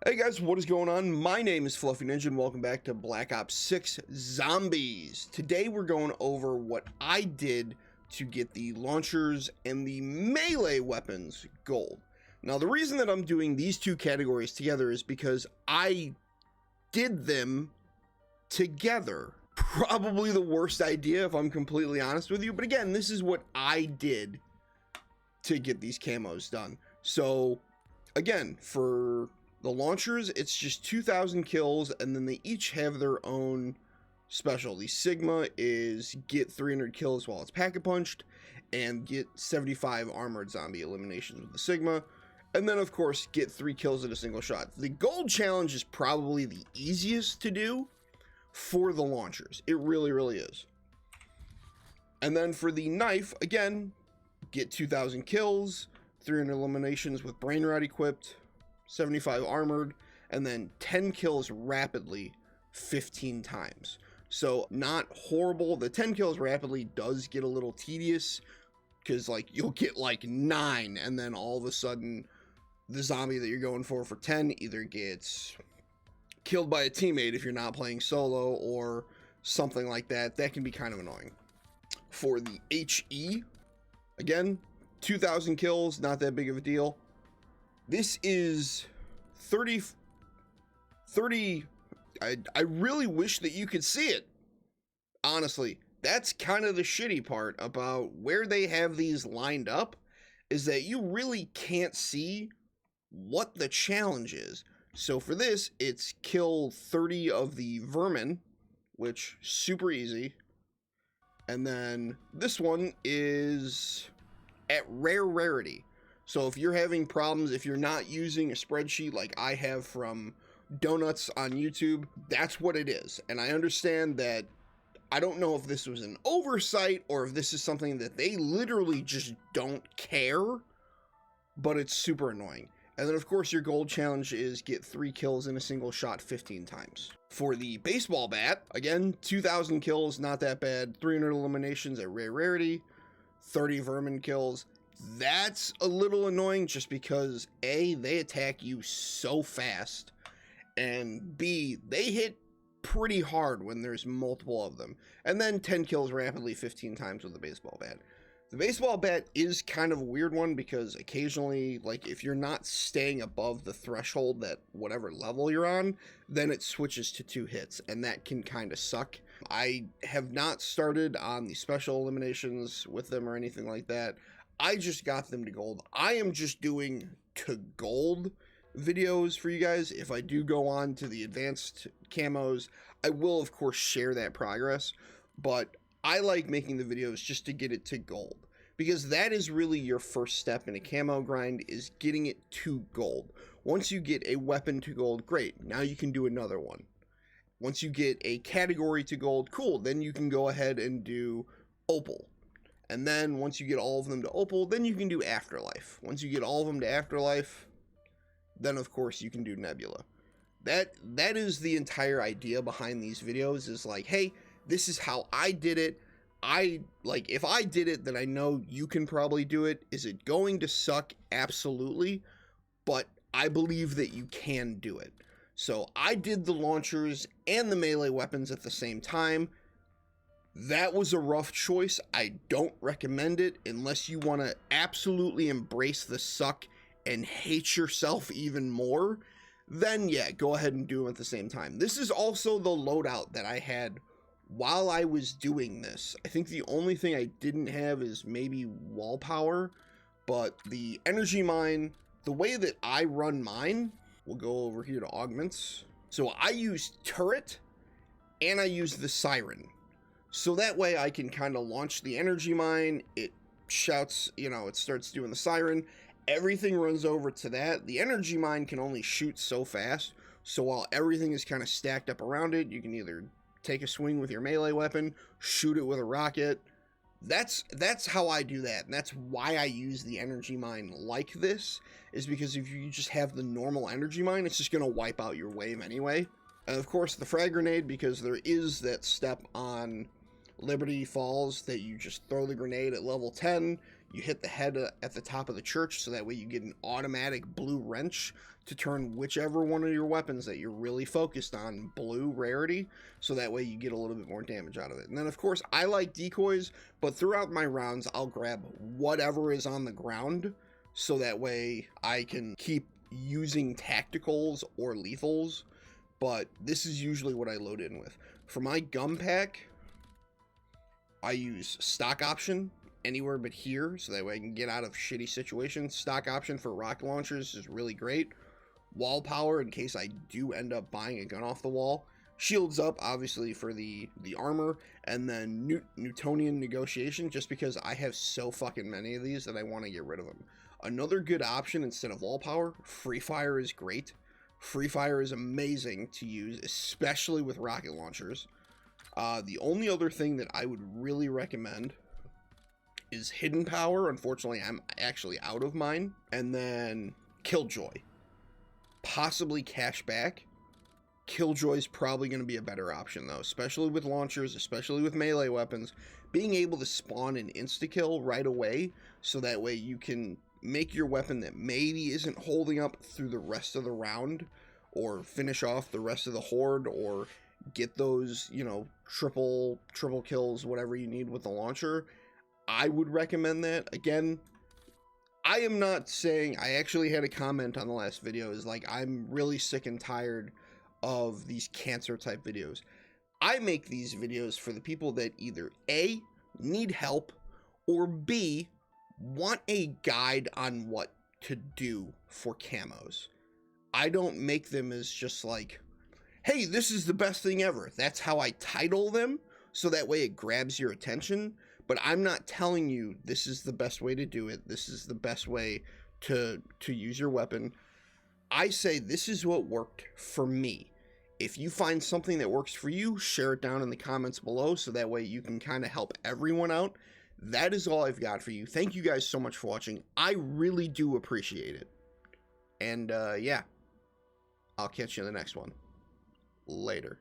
Hey guys, what is going on? My name is Fluffy Ninja and welcome back to Black Ops 6 Zombies. Today we're going over what I did to get the launchers and the melee weapons gold. Now the reason that I'm doing these two categories together is because I did them together. Probably the worst idea if I'm completely honest with you, but again, this is what I did to get these camos done. So again, for the launchers, it's just 2,000 kills, and then they each have their own special. The Cigma is get 300 kills while it's pack-a-punched, and get 75 armored zombie eliminations with the Cigma, and then of course get 3 kills in a single shot. The gold challenge is probably the easiest to do for the launchers. It really is. And then for the knife, again, get 2,000 kills, 300 eliminations with brain rot equipped, 75 armored, and then 10 kills rapidly 15 times. So not horrible. The 10 kills rapidly does get a little tedious because like you'll get like 9 and then all of a sudden the zombie that you're going for 10 either gets killed by a teammate if you're not playing solo or something like that. That can be kind of annoying. For the HE, again, 2,000 kills, not that big of a deal. This is 30, I really wish that you could see it. Honestly, that's kind of the shitty part about where they have these lined up, is that you really can't see what the challenge is. So for this, it's kill 30 of the vermin, which super easy. And then this one is at rare rarity. So if you're having problems, if you're not using a spreadsheet like I have from Donuts on YouTube, that's what it is. And I understand that. I don't know if this was an oversight or if this is something that they literally just don't care, but it's super annoying. And then of course your gold challenge is get 3 kills in a single shot 15 times. For the baseball bat, again, 2,000 kills, not that bad, 300 eliminations at rare rarity, 30 vermin kills. That's a little annoying just because A, they attack you so fast, and B, they hit pretty hard when there's multiple of them. And then 10 kills rapidly 15 times with the baseball bat. The baseball bat is kind of a weird one because occasionally, like if you're not staying above the threshold that whatever level you're on, then it switches to 2 hits, and that can kind of suck. I have not started on the special eliminations with them or anything like that. I just got them to gold. I am just doing to gold videos for you guys. If I do go on to the advanced camos, I will of course share that progress, but I like making the videos just to get it to gold, because that is really your first step in a camo grind, is getting it to gold. Once you get a weapon to gold, great, now you can do another one. Once you get a category to gold, cool, then you can go ahead and do opal. And then once you get all of them to opal, then you can do afterlife. Once you get all of them to afterlife, then of course you can do nebula. That is the entire idea behind these videos, is like, hey, this is how I did it. If I did it, then I know you can probably do it. Is it going to suck? Absolutely. But I believe that you can do it. So I did the launchers and the melee weapons at the same time. That was a rough choice. I don't recommend it unless you want to absolutely embrace the suck and hate yourself even more. Then yeah, go ahead and do them at the same time. This is also the loadout that I had while I was doing this. I think the only thing I didn't have is maybe wall power, but the energy mine, the way that I run mine, we'll go over here to augments. So I use turret and I use the siren. So that way I can kind of launch the energy mine, it shouts, it starts doing the siren, everything runs over to that. The energy mine can only shoot so fast, so while everything is kind of stacked up around it, you can either take a swing with your melee weapon, shoot it with a rocket. That's how I do that, and that's why I use the energy mine like this, is because if you just have the normal energy mine, it's just going to wipe out your wave anyway. And of course the frag grenade, because there is that step on Liberty Falls that you just throw the grenade at level 10, You hit the head at the top of the church, so that way you get an automatic blue wrench to turn whichever one of your weapons that you're really focused on blue rarity, so that way you get a little bit more damage out of it. And then, of course, I like decoys, but throughout my rounds, I'll grab whatever is on the ground, so that way I can keep using tacticals or lethals, but this is usually what I load in with. For my gun pack, I use stock option anywhere but here, so that way I can get out of shitty situations. Stock option for rocket launchers is really great. Wall power in case I do end up buying a gun off the wall. Shields up, obviously, for the armor. And then Newtonian negotiation, just because I have so fucking many of these that I want to get rid of them. Another good option instead of wall power, free fire is great. Free fire is amazing to use, especially with rocket launchers. The only other thing that I would really recommend is hidden power. Unfortunately, I'm actually out of mine. And then Killjoy. Possibly cashback. Killjoy's probably going to be a better option, though, especially with launchers, especially with melee weapons. Being able to spawn an insta-kill right away, so that way you can make your weapon that maybe isn't holding up through the rest of the round, or finish off the rest of the horde, or get those, you know, triple kills, whatever you need with the launcher. I would recommend that. Again, I am not saying, I actually had a comment on the last video, is like, I'm really sick and tired of these cancer type videos. I make these videos for the people that either A, need help, or B, want a guide on what to do for camos. I don't make them as just like, hey, this is the best thing ever. That's how I title them, so that way it grabs your attention. But I'm not telling you this is the best way to do it. This is the best way to use your weapon. I say this is what worked for me. If you find something that works for you, share it down in the comments below, so that way you can kind of help everyone out. That is all I've got for you. Thank you guys so much for watching. I really do appreciate it. And yeah, I'll catch you in the next one. Later.